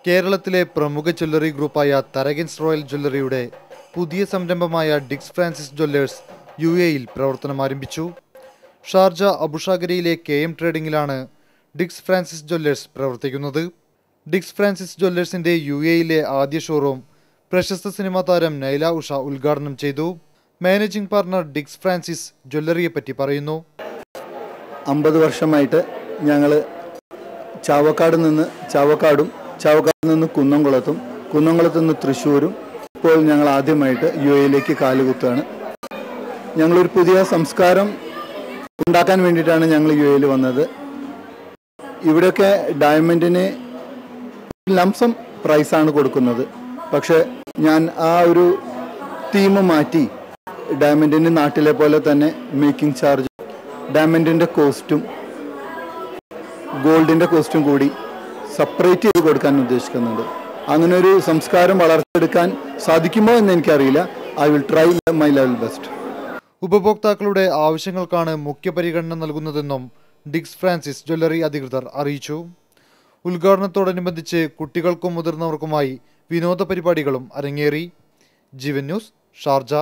കേരളത്തിലെ പ്രമുഖ jewellery ഗ്രൂപ്പായ Tharakans royal ജ്വല്ലറിയുടെ പുതിയ സംരംഭമായ ഡിക്സ് ഫ്രാൻസിസ് ജ്വല്ലേഴ്സ് യുഎഇയിൽ പ്രവർത്തനം ആരംഭിച്ചു. ഷാർജ അബുഷാഗരയിലെ KM ട്രേഡിംഗിലാണ് ഡിക്സ് ഫ്രാൻസിസ് ജ്വല്ലേഴ്സ് പ്രവർത്തിക്കുന്നത്. ഡിക്സ് ഫ്രാൻസിസ് ജ്വല്ലേഴ്സിന്റെ യുഎഇയിലെ ആദ്യ ഷോറൂം പ്രശസ്ത സിനിമാ താരം നൈല ഉഷ ഉദ്ഘാടനം ചെയ്തു. മാനേജിംഗ് പാർട്ണർ ഡിക്സ് ഫ്രാൻസിസ് ജ്വല്ലറിയെപ്പറ്റി പറയുന്നു. 50 വർഷമായിട്ട് ഞങ്ങൾ ചാവക്കാട് നിന്ന് കുന്നംകുളത്തും കുന്നംകുളത്തു നിന്ന് തൃശ്ശൂരും ഇപ്പോൾ ഞങ്ങൾ ആദ്യമായിട്ട് UAEയിലേക്ക് കാലുകുത്തുകയാണ്. ഞങ്ങളൊരു പുതിയ സംസ്കാരം ഉണ്ടാക്കാൻ വേണ്ടിയിട്ടാണ് ഞങ്ങൾ UAEയിൽ വന്നത്. ഇവിടെയൊക്കെ ഡയമണ്ടിന് ലംസം പ്രൈസാണ് കൊടുക്കുന്നത്. പക്ഷേ ഞാൻ ആ ഒരു തീം മാറ്റി ഡയമണ്ടിന് നാട്ടിലെ പോലെ തന്നെ മേക്കിംഗ് ചാർജ്, ഡയമണ്ടിൻ്റെ കോസ്റ്റും ഗോൾഡിൻ്റെ കോസ്റ്റും കൂടി സെപ്പറേറ്റ് ചെയ്ത് കൊടുക്കാൻ ഉദ്ദേശിക്കുന്നുണ്ട്. അങ്ങനെ ഒരു സംസ്കാരം വളർത്തിയെടുക്കാൻ സാധിക്കുമോ എന്ന് എനിക്കറിയില്ല. I will try my level best. ഉപഭോക്താക്കളുടെ ആവശ്യങ്ങൾക്കാണ് മുഖ്യ പരിഗണന നൽകുന്നതെന്നും ഡിക്സ് ഫ്രാൻസിസ് ജ്വല്ലറി അധികൃതർ അറിയിച്ചു. ഉദ്ഘാടനത്തോടനുബന്ധിച്ച് കുട്ടികൾക്കും മുതിർന്നവർക്കുമായി വിനോദ പരിപാടികളും അരങ്ങേറി. ജീവൻ ന്യൂസ്, ഷാർജ.